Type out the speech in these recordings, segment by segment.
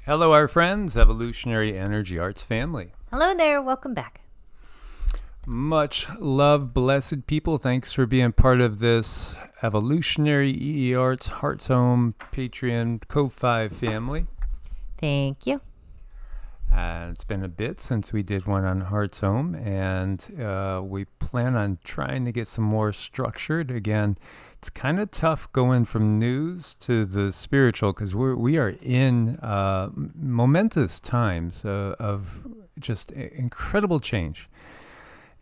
Hello, our friends, Evolutionary Energy Arts family. Hello there, welcome back. Much love, blessed people. Thanks for being part of this Evolutionary EEARTS Hearts Home Patreon Ko-Fi family. Thank you. It's been a bit since we did one on Hearts Home, and we plan on trying to get some more structured. Again, it's kind of tough going from news to the spiritual because we are in momentous times of just incredible change.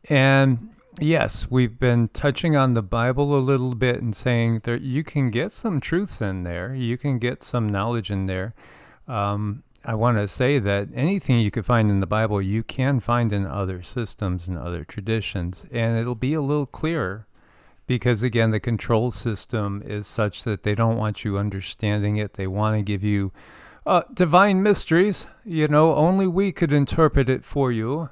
And yes, we've been touching on the Bible a little bit and saying that you can get some truths in there. You can get some knowledge in there. I want to say that anything you could find in the Bible, you can find in other systems and other traditions. And it'll be a little clearer because, again, the control system is such that they don't want you understanding it. They want to give you divine mysteries. You know, only we could interpret it for you.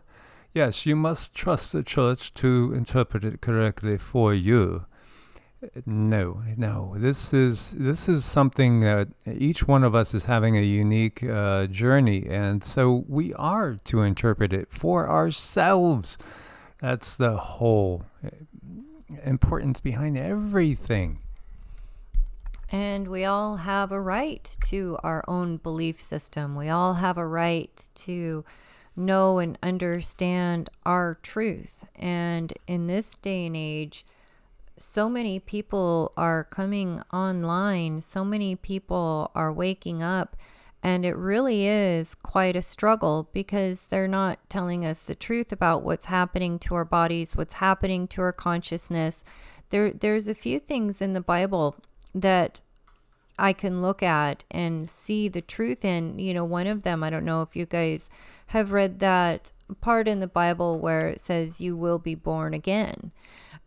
Yes, you must trust the church to interpret it correctly for you. No. This is something that each one of us is having a unique journey, and so we are to interpret it for ourselves. That's the whole importance behind everything. And we all have a right to our own belief system. We all have a right to know and understand our truth. And in this day and age, so many people are coming online, so many people are waking up, and it really is quite a struggle because they're not telling us the truth about what's happening to our bodies, what's happening to our consciousness. There's a few things in the Bible that I can look at and see the truth in. You know, one of them, I don't know if you guys have read that part in the Bible where it says you will be born again.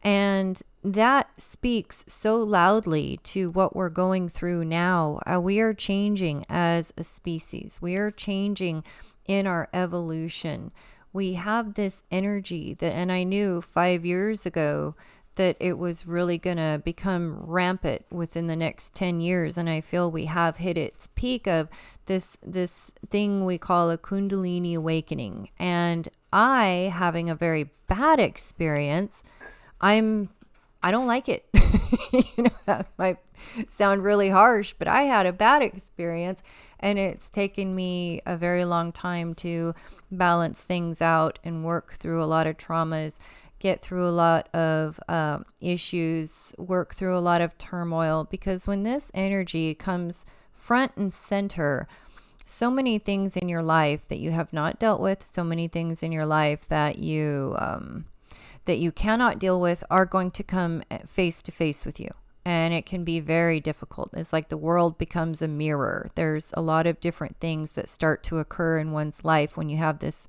And that speaks so loudly to what we're going through now. We are changing as a species. We are changing in our evolution. We have this energy that, and I knew 5 years ago that it was really going to become rampant within the next 10 years. And I feel we have hit its peak of this thing we call a Kundalini Awakening. And I, having a very bad experience, I don't like it. You know, that might sound really harsh, but I had a bad experience, and it's taken me a very long time to balance things out and work through a lot of traumas, get through a lot of issues, work through a lot of turmoil, because when this energy comes front and center, so many things in your life that you have not dealt with, so many things in your life that you cannot deal with are going to come face to face with you. And it can be very difficult. It's like the world becomes a mirror. There's a lot of different things that start to occur in one's life when you have this,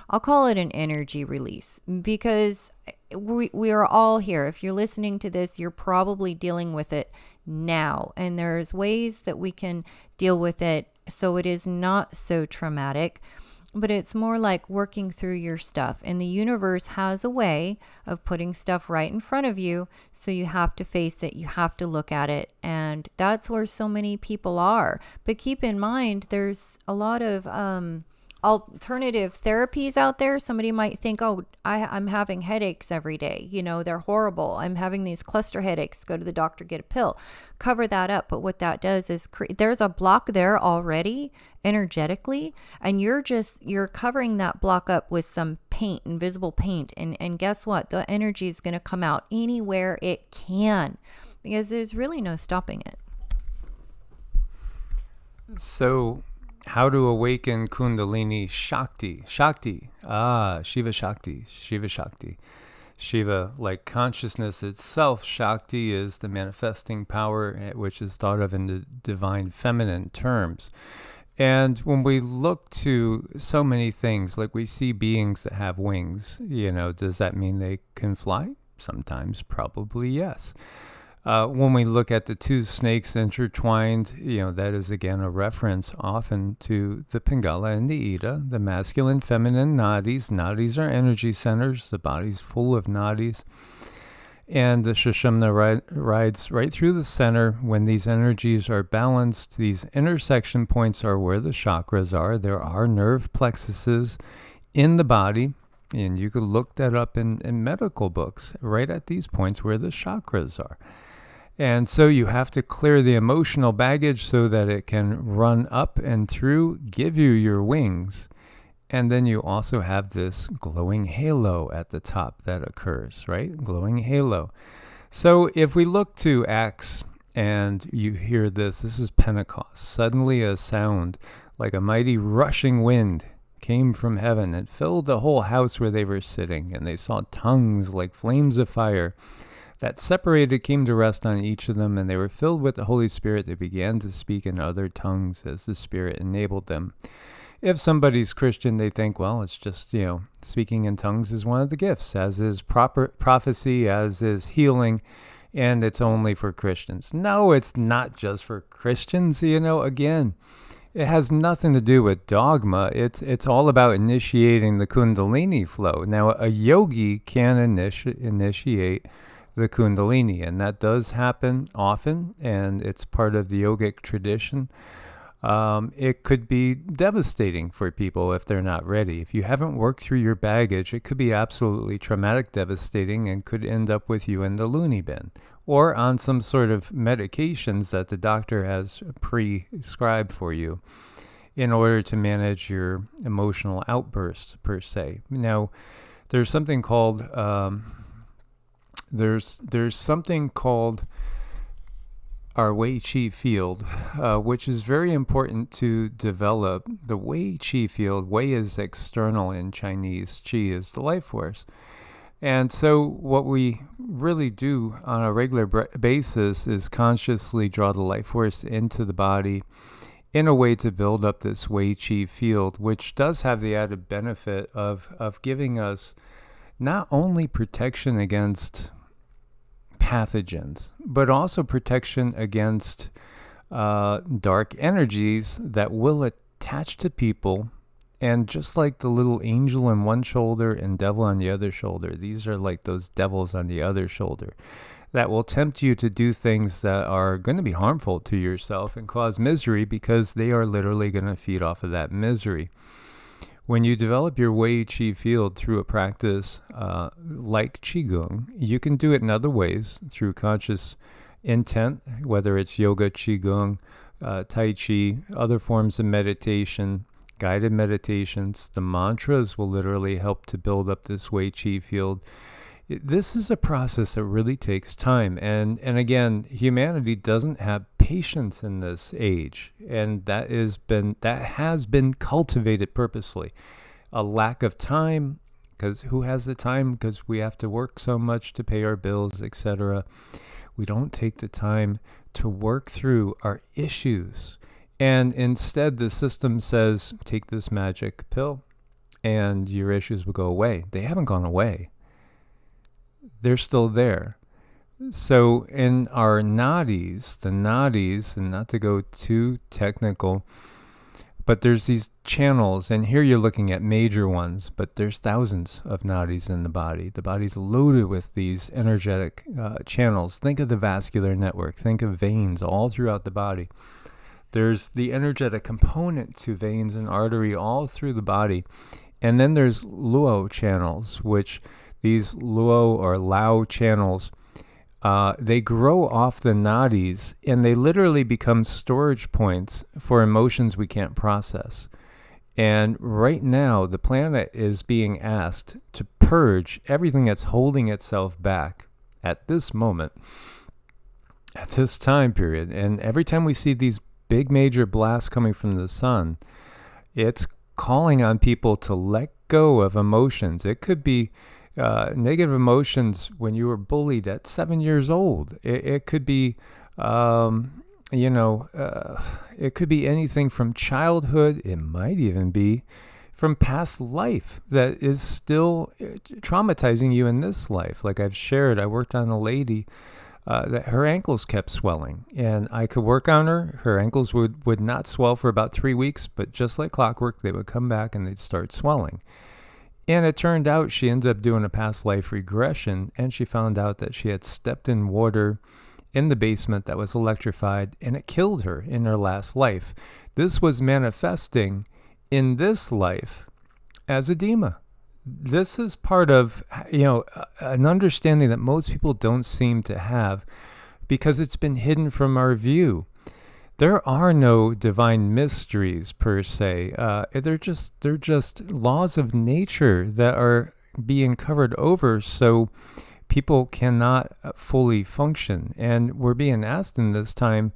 I'll call it an energy release, because we are all here. If you're listening to this, you're probably dealing with it now. And there's ways that we can deal with it so it is not so traumatic. But it's more like working through your stuff. And the universe has a way of putting stuff right in front of you. So you have to face it. You have to look at it. And that's where so many people are. But keep in mind, there's a lot of alternative therapies out there. Somebody might think, oh, I'm having headaches every day. You know, they're horrible. I'm having these cluster headaches. Go to the doctor, get a pill, cover that up. But what that does is there's a block there already energetically, and you're covering that block up with some paint, invisible paint. And guess what? The energy is going to come out anywhere it can, because there's really no stopping it. So, how to awaken Kundalini Shakti. Shiva Shakti. Shiva, like consciousness itself. Shakti is the manifesting power, which is thought of in the divine feminine terms. And when we look to so many things, like we see beings that have wings, you know, does that mean they can fly? Sometimes, probably yes. When we look at the two snakes intertwined, you know, that is again a reference often to the Pingala and the Ida, the masculine, feminine nadis. Nadis are energy centers. The body's full of nadis. And the Shekhina rides right through the center. When these energies are balanced, these intersection points are where the chakras are. There are nerve plexuses in the body, and you could look that up in medical books, right at these points where the chakras are. And so you have to clear the emotional baggage so that it can run up and through, give you your wings. And then you also have this glowing halo at the top that occurs, right? Glowing halo. So if we look to Acts and you hear this is Pentecost. Suddenly a sound like a mighty rushing wind came from heaven and filled the whole house where they were sitting. And they saw tongues like flames of fire that separated, came to rest on each of them. And they were filled with the Holy Spirit. They began to speak in other tongues as the Spirit enabled them. If somebody's Christian, they think, well, it's just, speaking in tongues is one of the gifts, as is prophecy, as is healing, and it's only for Christians. No, it's not just for Christians. Again, it has nothing to do with dogma. It's all about initiating the Kundalini flow. Now, a yogi can initiate the Kundalini, and that does happen often, and it's part of the yogic tradition. It could be devastating for people if they're not ready. If you haven't worked through your baggage, it could be absolutely traumatic, devastating, and could end up with you in the loony bin or on some sort of medications that the doctor has prescribed for you in order to manage your emotional outbursts, per se. Now, there's something called there's something called our Wei Qi field, which is very important to develop. The Wei Qi field, Wei is external in Chinese, Qi is the life force. And so what we really do on a regular basis is consciously draw the life force into the body in a way to build up this Wei Qi field, which does have the added benefit of giving us not only protection against pathogens, but also protection against dark energies that will attach to people. And just like the little angel on one shoulder and devil on the other shoulder, these are like those devils on the other shoulder that will tempt you to do things that are going to be harmful to yourself and cause misery, because they are literally going to feed off of that misery. When you develop your Wei Qi field through a practice like Qigong, you can do it in other ways through conscious intent, whether it's yoga, Qigong, Tai Chi, other forms of meditation, guided meditations. The mantras will literally help to build up this Wei Qi field. This is a process that really takes time. And again, humanity doesn't have patience in this age. And that has been cultivated purposefully. A lack of time, because who has the time? Because we have to work so much to pay our bills, etc. We don't take the time to work through our issues. And instead, the system says, take this magic pill and your issues will go away. They haven't gone away. They're still there. So in our nadis, and not to go too technical, but there's these channels, and here you're looking at major ones, but there's thousands of nadis in the body. The body's loaded with these energetic channels. Think of the vascular network. Think of veins all throughout the body. There's the energetic component to veins and artery all through the body. And then there's luo channels, which these luo or lao channels, they grow off the nadis, and they literally become storage points for emotions we can't process. And right now, the planet is being asked to purge everything that's holding itself back at this moment, at this time period. And every time we see these big major blasts coming from the sun, it's calling on people to let go of emotions. It could be negative emotions when you were bullied at 7 years old. It could be, it could be anything from childhood. It might even be from past life that is still traumatizing you in this life. Like I've shared, I worked on a lady that her ankles kept swelling, and I could work on her. Her ankles would not swell for about 3 weeks, but just like clockwork, they would come back and they'd start swelling. And it turned out she ended up doing a past life regression, and she found out that she had stepped in water in the basement that was electrified, and it killed her in her last life. This was manifesting in this life as edema. This is part of, an understanding that most people don't seem to have because it's been hidden from our view. There are no divine mysteries per se. They're just laws of nature that are being covered over, so people cannot fully function. And we're being asked in this time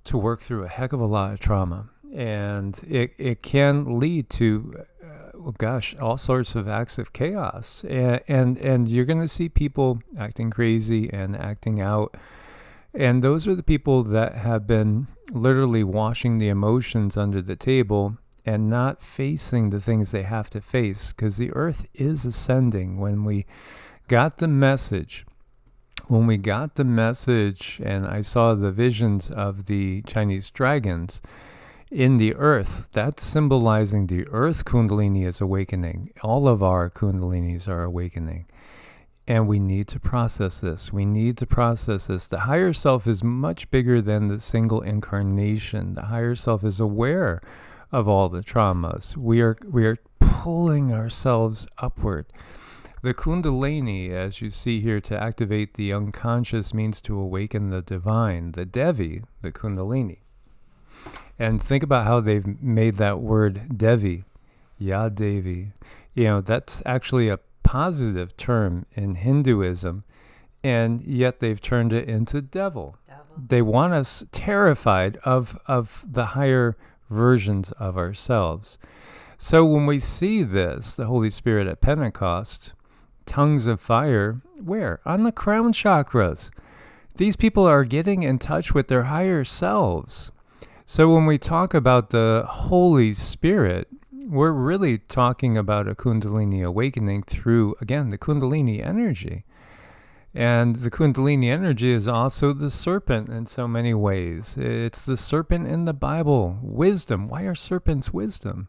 to work through a heck of a lot of trauma, and it can lead to, all sorts of acts of chaos. And you're going to see people acting crazy and acting out. And those are the people that have been literally washing the emotions under the table and not facing the things they have to face, because the earth is ascending. When we got the message, and I saw the visions of the Chinese dragons in the earth, that's symbolizing the earth Kundalini is awakening. All of our Kundalinis are awakening. And we need to process this. The higher self is much bigger than the single incarnation. The higher self is aware of all the traumas. We are pulling ourselves upward. The Kundalini, as you see here, to activate the unconscious means to awaken the divine, the Devi, the Kundalini. And think about how they've made that word Devi, Ya Devi. That's actually a positive term in Hinduism, and yet they've turned it into devil. They want us terrified of the higher versions of ourselves. So when we see this, the Holy Spirit at Pentecost, tongues of fire, where? On the crown chakras. These people are getting in touch with their higher selves. So when we talk about the Holy Spirit, we're really talking about a Kundalini awakening through, again, the Kundalini energy. And the Kundalini energy is also the serpent in so many ways. It's the serpent in the Bible. Wisdom. Why are serpents wisdom?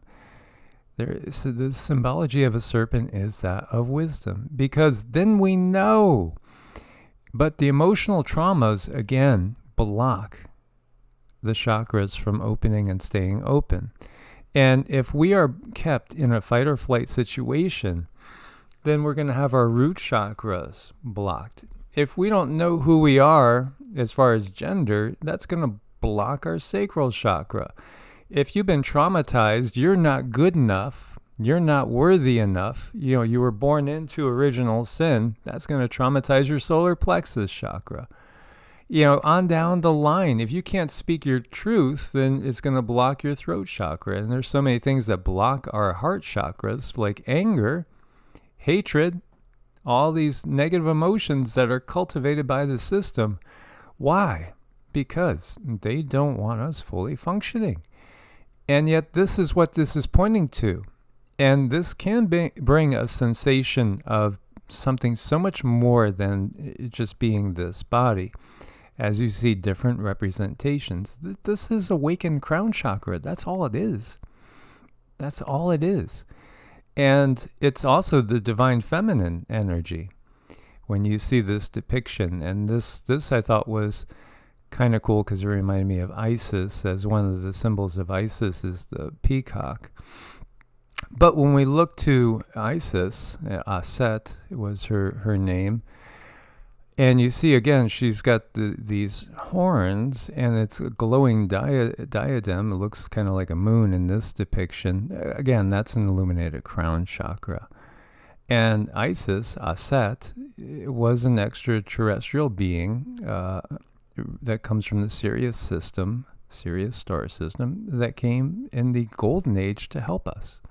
The symbology of a serpent is that of wisdom, because then we know. But the emotional traumas, again, block the chakras from opening and staying open. And if we are kept in a fight or flight situation, then we're going to have our root chakras blocked. If we don't know who we are as far as gender, that's going to block our sacral chakra. If you've been traumatized, you're not good enough, you're not worthy enough, you were born into original sin, that's going to traumatize your solar plexus chakra. On down the line, if you can't speak your truth, then it's going to block your throat chakra. And there's so many things that block our heart chakras, like anger, hatred, all these negative emotions that are cultivated by the system. Why? Because they don't want us fully functioning. And yet this is what this is pointing to. And this can bring a sensation of something so much more than just being this body. As you see different representations, this is awakened crown chakra. That's all it is. And it's also the divine feminine energy. When you see this depiction, and this I thought was kind of cool because it reminded me of Isis, as one of the symbols of Isis is the peacock. But when we look to Isis, Aset was her name, and you see, again, she's got these horns, and it's a glowing diadem. It looks kind of like a moon in this depiction. Again, that's an illuminated crown chakra. And Isis, Aset, was an extraterrestrial being that comes from the Sirius star system, that came in the Golden Age to help us.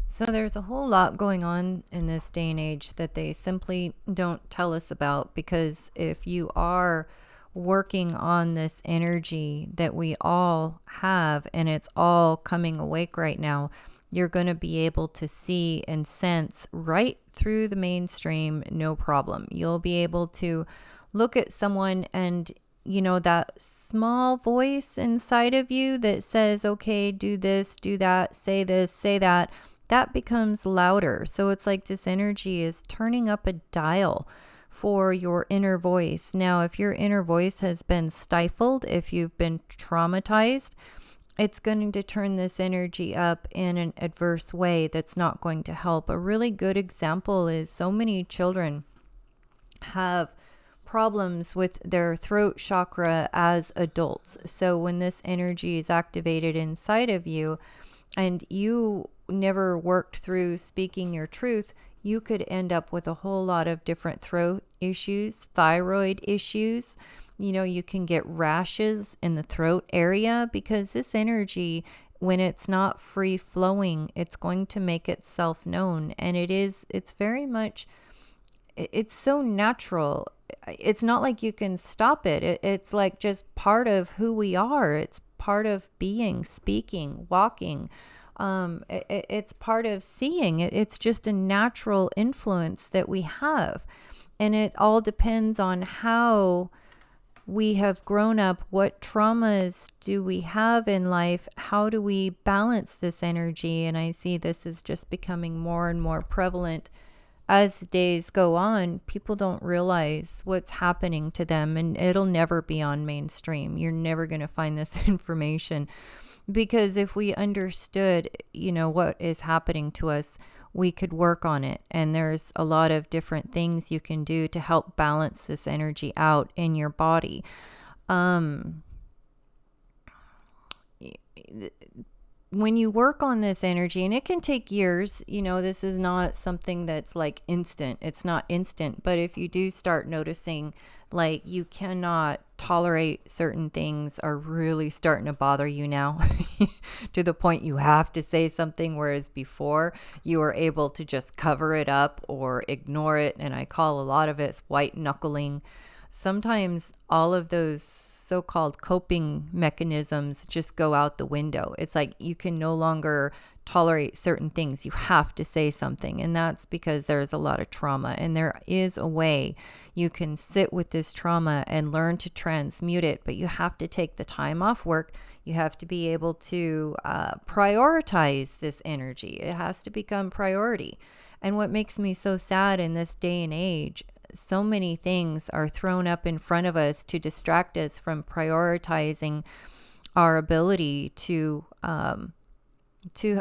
So there's a whole lot going on in this day and age that they simply don't tell us about, because if you are working on this energy that we all have, and it's all coming awake right now, you're going to be able to see and sense right through the mainstream, no problem. You'll be able to look at someone and, that small voice inside of you that says, okay, do this, do that, say this, say that. that becomes louder. So it's like this energy is turning up a dial for your inner voice. Now, if your inner voice has been stifled, if you've been traumatized, it's going to turn this energy up in an adverse way that's not going to help. A really good example is so many children have problems with their throat chakra as adults. So when this energy is activated inside of you and you never worked through speaking your truth, you could end up with a whole lot of different throat issues, thyroid issues. You can get rashes in the throat area because this energy, when it's not free flowing, it's going to make itself known. And it's very much, it's so natural. It's not like you can stop it. It's like just part of who we are. It's part of being, speaking, walking. It's part of seeing. It's just a natural influence that we have. And it all depends on how we have grown up. What traumas do we have in life? How do we balance this energy? And I see this is just becoming more and more prevalent as days go on. People don't realize what's happening to them, and it'll never be on mainstream. You're never going to find this information, because if we understood, what is happening to us, we could work on it. And there's a lot of different things you can do to help balance this energy out in your body. When you work on this energy, and it can take years, this is not something that's like instant. It's not instant. But if you do start noticing, like, you cannot tolerate certain things are really starting to bother you now to the point you have to say something, whereas before you were able to just cover it up or ignore it. And I call a lot of it white knuckling. Sometimes all of those so-called coping mechanisms just go out the window. It's like you can no longer tolerate certain things. You have to say something. And that's because there's a lot of trauma. And there is a way you can sit with this trauma and learn to transmute it. But you have to take the time off work. You have to be able to prioritize this energy. It has to become priority. And what makes me so sad in this day and age, so many things are thrown up in front of us to distract us from prioritizing our ability to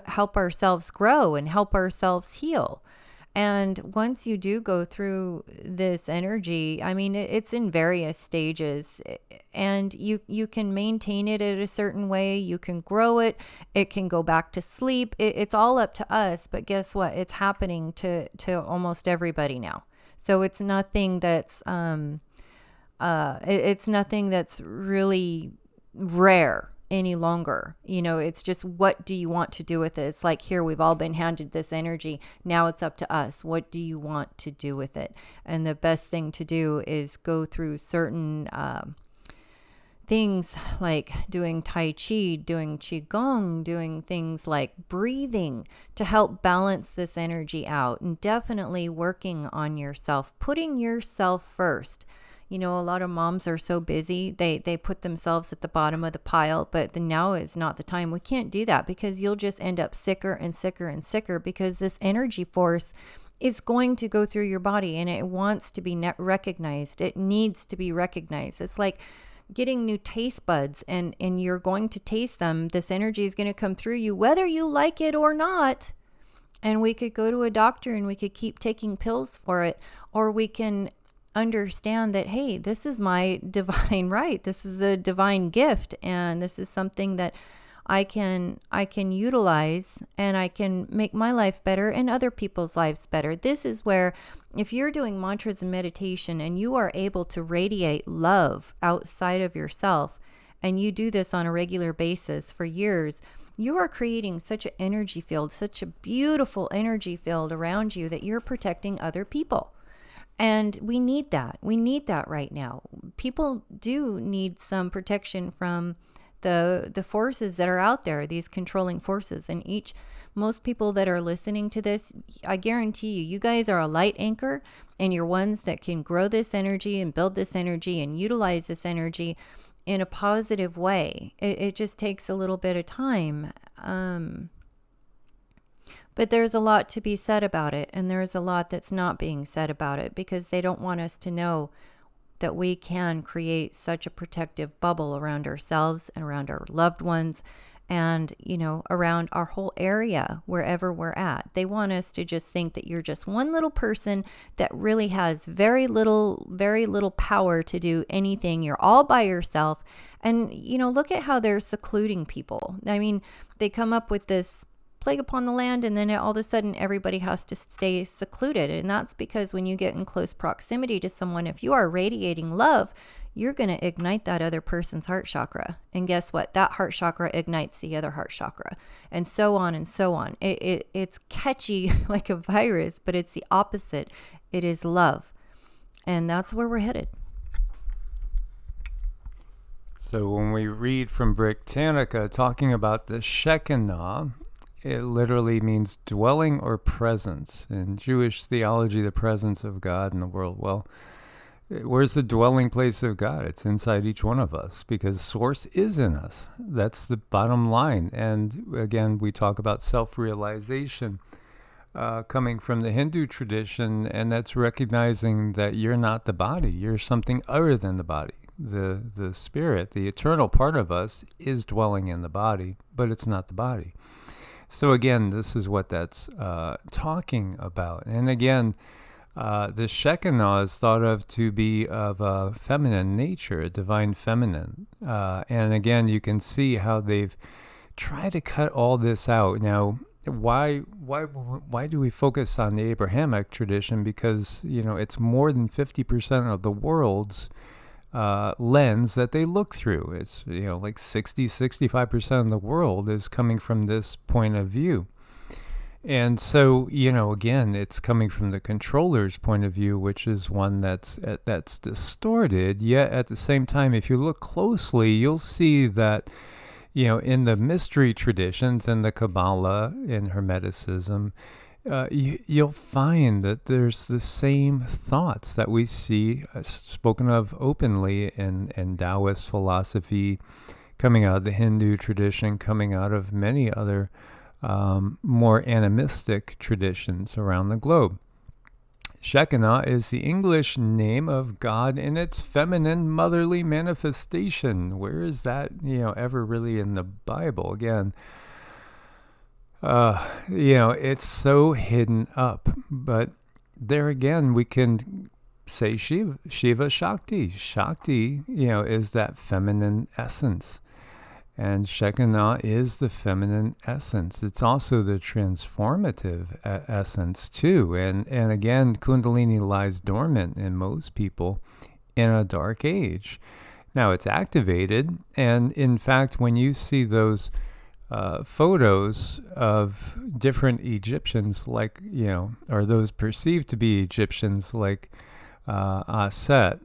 help ourselves grow and help ourselves heal. And once you do go through this energy, I mean, it's in various stages, and you can maintain it in a certain way. You can grow it. It can go back to sleep. It's all up to us. But guess what? It's happening to almost everybody now. So it's nothing that's it's nothing that's really rare any longer. It's just, what do you want to do with it? It's like, here, we've all been handed this energy. Now it's up to us. What do you want to do with it? And the best thing to do is go through certain things like doing Tai Chi, doing Qigong, doing things like breathing to help balance this energy out, and definitely working on yourself, putting yourself first. A lot of moms are so busy, they put themselves at the bottom of the pile, but now is not the time. We can't do that, because you'll just end up sicker and sicker and sicker, because this energy force is going to go through your body, and it wants to be recognized. It needs to be recognized. It's like getting new taste buds, and you're going to taste them. This energy is going to come through you, whether you like it or not. And we could go to a doctor and we could keep taking pills for it, or we can understand that, hey, this is my divine right. This is a divine gift, and this is something that I can utilize, and I can make my life better and other people's lives better. This is where, if you're doing mantras and meditation and you are able to radiate love outside of yourself, and you do this on a regular basis for years, you are creating such an energy field, such a beautiful energy field around you, that you're protecting other people. And we need that. We need that right now. People do need some protection from the forces that are out there, these controlling forces. And most people that are listening to this, I guarantee you guys are a light anchor, and you're ones that can grow this energy and build this energy and utilize this energy in a positive way. It just takes a little bit of time. But there's a lot to be said about it, and there's a lot that's not being said about it, because they don't want us to know that we can create such a protective bubble around ourselves and around our loved ones, and, around our whole area, wherever we're at. They want us to just think that you're just one little person that really has very little power to do anything. You're all by yourself. And, look at how they're secluding people. I mean, they come up with this plague upon the land, and then all of a sudden everybody has to stay secluded. And that's because when you get in close proximity to someone, if you are radiating love, you're going to ignite that other person's heart chakra. And guess what? That heart chakra ignites the other heart chakra, and so on and so on. It's catchy like a virus, but it's the opposite. It is love. And that's where we're headed. So when we read from Britannica talking about the Shekinah, it literally means dwelling or presence. In Jewish theology, the presence of God in the world. Well, where's the dwelling place of God? It's inside each one of us, because Source is in us. That's the bottom line. And again, we talk about self-realization coming from the Hindu tradition, and that's recognizing that you're not the body. You're something other than the body. The spirit, the eternal part of us, is dwelling in the body, but it's not the body. So again, this is what that's talking about. And again, the Shekinah is thought of to be of a feminine nature, a divine feminine. And again, you can see how they've tried to cut all this out. Now, why do we focus on the Abrahamic tradition? Because, it's more than 50% of the world's lens that they look through. It's, like 65% of the world is coming from this point of view. And so, again, it's coming from the controller's point of view, which is one that's distorted. Yet at the same time, if you look closely, you'll see that, in the mystery traditions and the Kabbalah, in Hermeticism, you'll find that there's the same thoughts that we see spoken of openly in Taoist philosophy, coming out of the Hindu tradition, coming out of many other more animistic traditions around the globe. Shekinah is the English name of God in its feminine motherly manifestation. Where is that, ever really in the Bible? Again, it's so hidden up. But there again, we can say Shiva Shakti. Shakti, is that feminine essence. And Shekinah is the feminine essence. It's also the transformative essence too. And again, Kundalini lies dormant in most people in a dark age. Now it's activated. And in fact, when you see those photos of different Egyptians, like, or those perceived to be Egyptians, like Aset,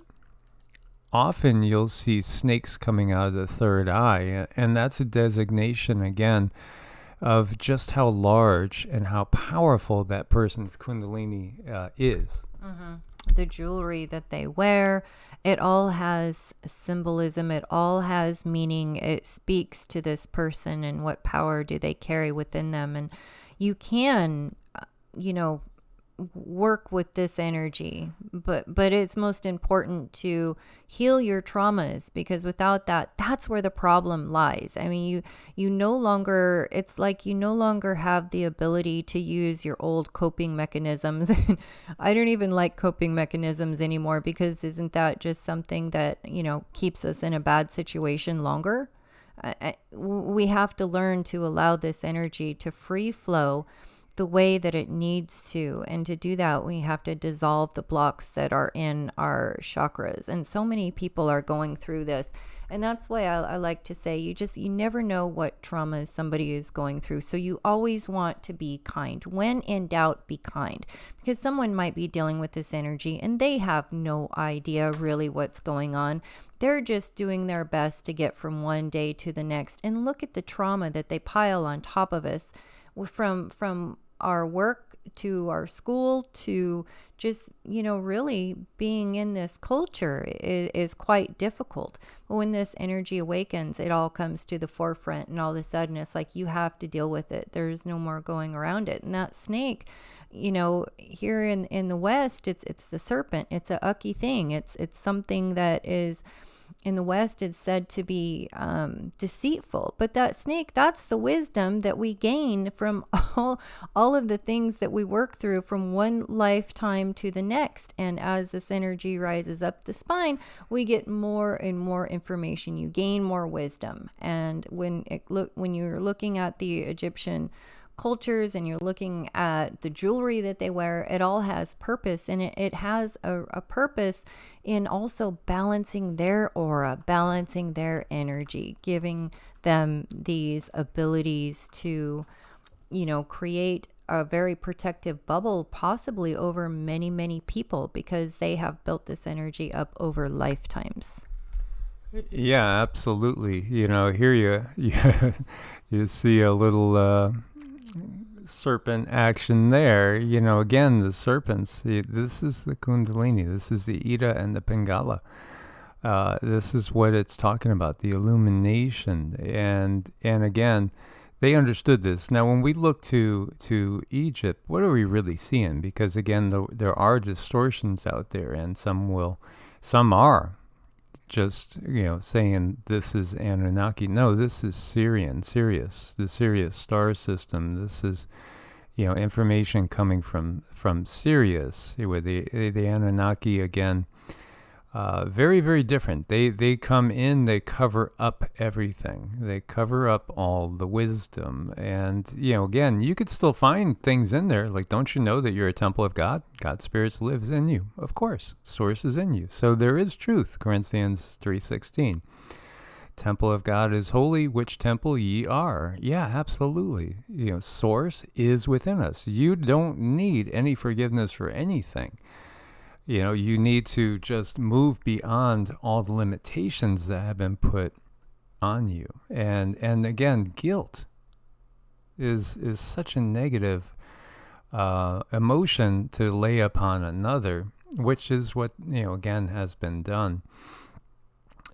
often you'll see snakes coming out of the third eye, and that's a designation, again, of just how large and how powerful that person's Kundalini is. Mm-hmm. The jewelry that they wear, it all has symbolism, it all has meaning. It speaks to this person and what power do they carry within them. And you can, work with this energy, but it's most important to heal your traumas, because without that, that's where the problem lies. I mean, you no longer, it's like you no longer have the ability to use your old coping mechanisms. I don't even like coping mechanisms anymore, because isn't that just something that, keeps us in a bad situation longer? We have to learn to allow this energy to free flow the way that it needs to. And to do that, we have to dissolve the blocks that are in our chakras. And so many people are going through this. And that's why I like to say, you never know what traumas somebody is going through. So you always want to be kind. When in doubt, be kind. Because someone might be dealing with this energy and they have no idea really what's going on. They're just doing their best to get from one day to the next. And look at the trauma that they pile on top of us from our work to our school, to just, really being in this culture is quite difficult. But when this energy awakens, it all comes to the forefront, and all of a sudden it's like you have to deal with it. There's no more going around it. And that snake, here in the West, it's the serpent. It's a ucky thing. It's something that is, in the West, it's said to be deceitful. But that snake, that's the wisdom that we gain from all of the things that we work through from one lifetime to the next. And as this energy rises up the spine, we get more and more information. You gain more wisdom. And when you're looking at the Egyptian cultures and you're looking at the jewelry that they wear, it all has purpose, and it has a purpose in also balancing their aura, balancing their energy, giving them these abilities to, create a very protective bubble, possibly over many, many people, because they have built this energy up over lifetimes. Yeah, absolutely. Here you see a little serpent action there. Again, the serpents, this is the Kundalini, this is the Ida and the Pingala. This is what it's talking about, the illumination. And again, they understood this. Now, when we look to Egypt, what are we really seeing? Because again, there are distortions out there, and some are just, saying this is Anunnaki. No, this is Sirius, the Sirius star system. This is, information coming from Sirius, with the Anunnaki again. Very, very different. They come in, they cover up everything. They cover up all the wisdom. And, again, you could still find things in there. Like, don't you know that you're a temple of God? God's Spirit lives in you. Of course, Source is in you. So there is truth. Corinthians 3:16. Temple of God is holy, which temple ye are. Yeah, absolutely. Source is within us. You don't need any forgiveness for anything. You need to just move beyond all the limitations that have been put on you. And again, guilt is such a negative emotion to lay upon another, which is what, again, has been done.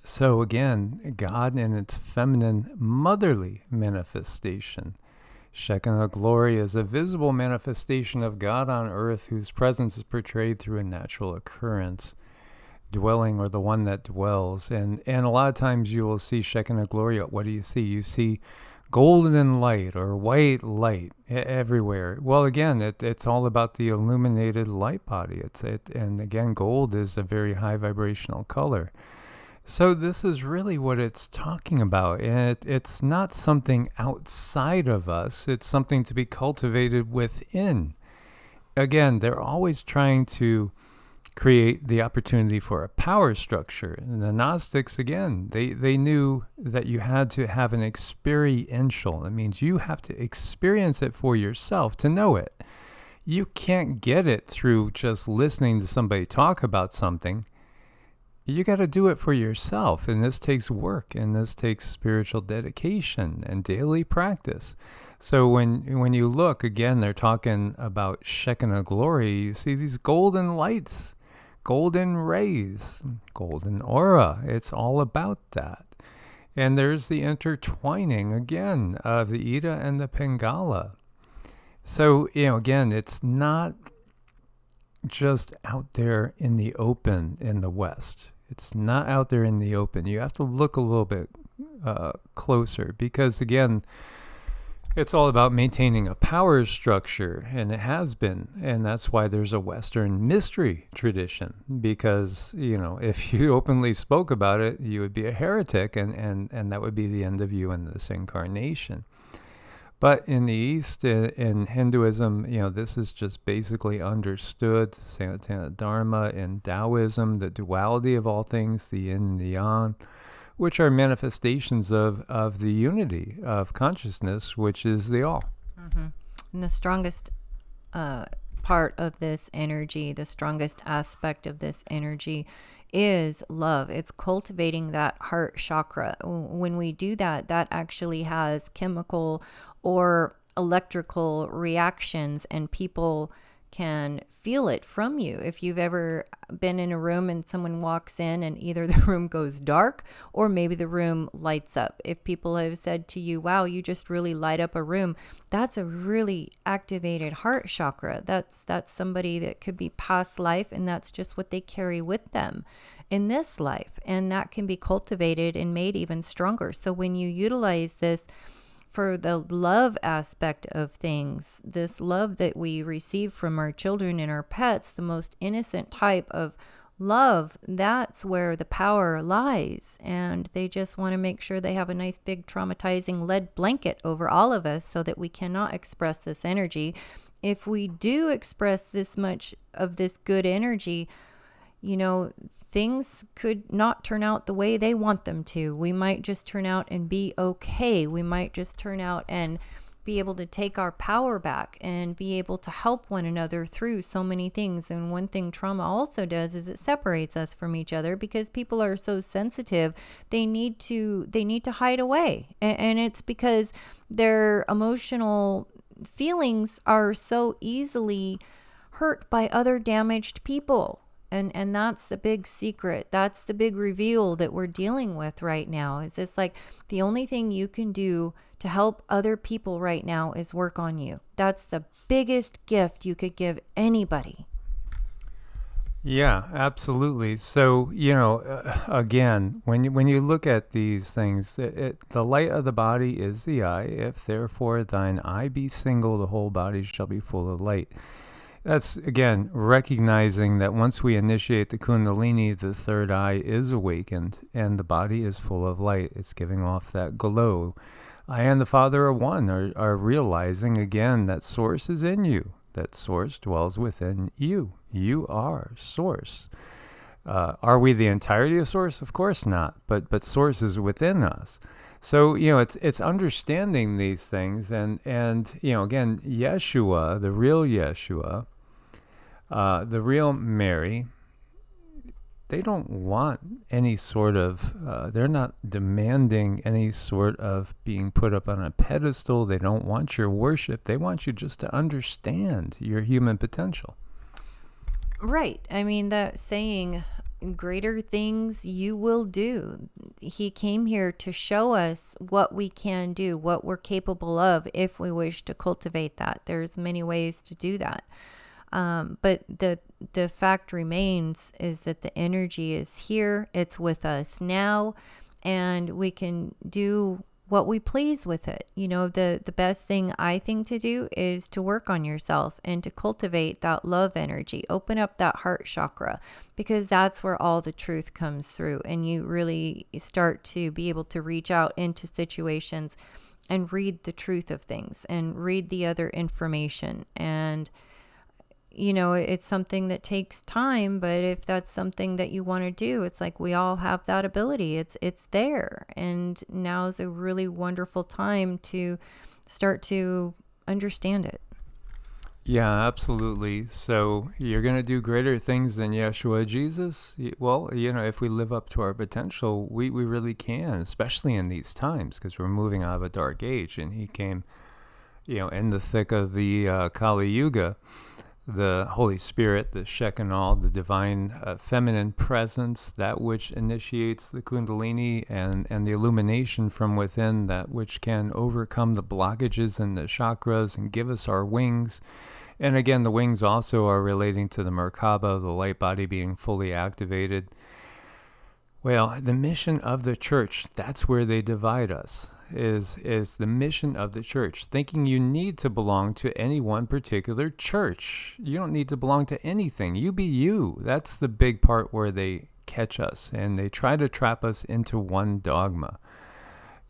So again, God in its feminine, motherly manifestation. Shekinah glory is a visible manifestation of God on earth, whose presence is portrayed through a natural occurrence, dwelling, or the one that dwells. And a lot of times you will see Shekinah glory. What do you see? You see golden light or white light everywhere. Well, again, it's all about the illuminated light body. And again, gold is a very high vibrational color. So this is really what it's talking about. And it's not something outside of us. It's something to be cultivated within. Again, they're always trying to create the opportunity for a power structure. And the Gnostics, again, they knew that you had to have an experiential. That means you have to experience it for yourself to know it. You can't get it through just listening to somebody talk about something. You got to do it for yourself, and this takes work, and this takes spiritual dedication and daily practice. So when you look, again, they're talking about Shekinah glory. You see these golden lights, golden rays, golden aura. It's all about that. And there's the intertwining, again, of the Ida and the Pingala. So, again, it's not just out there in the open in the West. It's not out there in the open. You have to look a little bit closer, because, again, it's all about maintaining a power structure, and it has been. And that's why there's a Western mystery tradition, because, if you openly spoke about it, you would be a heretic, and that would be the end of you in this incarnation. But in the East, in Hinduism, this is just basically understood. Sanatana Dharma in Taoism, the duality of all things, the yin and the yang, which are manifestations of the unity of consciousness, which is the all. Mm-hmm. And the strongest part of this energy, the strongest aspect of this energy is love. It's cultivating that heart chakra. When we do that, that actually has chemical or electrical reactions, and people can feel it from you. If you've ever been in a room and someone walks in and either the room goes dark or maybe the room lights up. If people have said to you, wow, you just really light up a room, that's a really activated heart chakra. That's somebody that could be past life, and that's just what they carry with them in this life. And that can be cultivated and made even stronger. So when you utilize this for the love aspect of things, this love that we receive from our children and our pets, the most innocent type of love, that's where the power lies. And they just want to make sure they have a nice big traumatizing lead blanket over all of us so that we cannot express this energy. If we do express this much of this good energy, you know, things could not turn out the way they want them to. We might just turn out and be okay. We might just turn out and be able to take our power back and be able to help one another through so many things. And one thing trauma also does is it separates us from each other, because people are so sensitive. They need to hide away. And it's because their emotional feelings are so easily hurt by other damaged people. And that's the big secret. That's the big reveal that we're dealing with right now. Is it's like the only thing you can do to help other people right now is work on you. That's the biggest gift you could give anybody. Yeah, absolutely. So, again, when you look at these things, the light of the body is the eye. If therefore thine eye be single, the whole body shall be full of light. That's, again, recognizing that once we initiate the Kundalini, the third eye is awakened and the body is full of light. It's giving off that glow. I and the Father are one, are realizing, again, that Source is in you, that Source dwells within you. You are Source. Are we the entirety of Source? Of course not, but Source is within us. So, it's understanding these things, and again, Yeshua, the real Yeshua, the real Mary, they don't want any sort of, they're not demanding any sort of being put up on a pedestal. They don't want your worship. They want you just to understand your human potential. Right. I mean, that saying, greater things you will do. He came here to show us what we can do, what we're capable of if we wish to cultivate that. There's many ways to do that. But the fact remains is that the energy is here. It's with us now, and we can do what we please with it. The best thing I think to do is to work on yourself and to cultivate that love energy, open up that heart chakra, because that's where all the truth comes through. And you really start to be able to reach out into situations and read the truth of things and read the other information. And it's something that takes time, but if that's something that you want to do, it's like we all have that ability. It's there. And now is a really wonderful time to start to understand it. Yeah, absolutely. So you're going to do greater things than Yeshua Jesus? Well, if we live up to our potential, we really can, especially in these times, because we're moving out of a dark age. And he came, in the thick of the Kali Yuga. The Holy Spirit, the Shekinah, the divine feminine presence, that which initiates the Kundalini and the illumination from within, that which can overcome the blockages in the chakras and give us our wings. And again, the wings also are relating to the Merkaba, the light body being fully activated. Well, the mission of the church, that's where they divide us, is the mission of the church, thinking you need to belong to any one particular church. You don't need to belong to anything. You be you. That's the big part where they catch us, and they try to trap us into one dogma.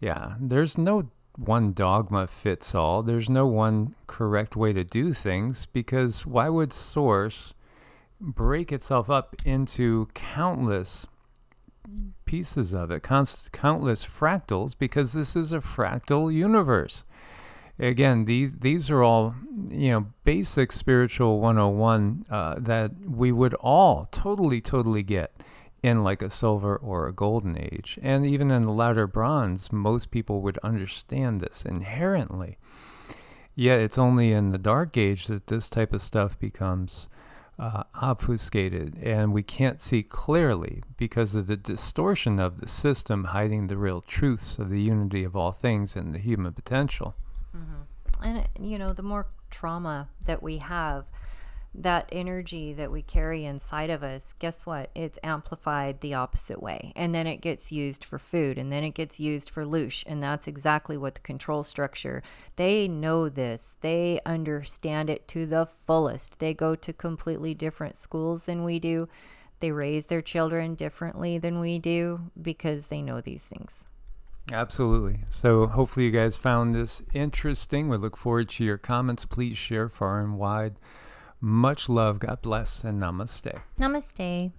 Yeah, there's no one dogma fits all. There's no one correct way to do things, because why would Source break itself up into countless pieces of it, countless fractals, because this is a fractal universe. Again, these are all basic spiritual 101 that we would all totally get in like a silver or a golden age. And even in the latter bronze, most people would understand this inherently. Yeah, it's only in the dark age that this type of stuff becomes obfuscated, and we can't see clearly because of the distortion of the system hiding the real truths of the unity of all things and the human potential. And, the more trauma that we have, that energy that we carry inside of us, guess what? It's amplified the opposite way. And then it gets used for food, and then it gets used for loosh. And that's exactly what the control structure, they know this. They understand it to the fullest. They go to completely different schools than we do. They raise their children differently than we do because they know these things. Absolutely. So hopefully you guys found this interesting. We look forward to your comments. Please share far and wide. Much love. God bless, and namaste. Namaste.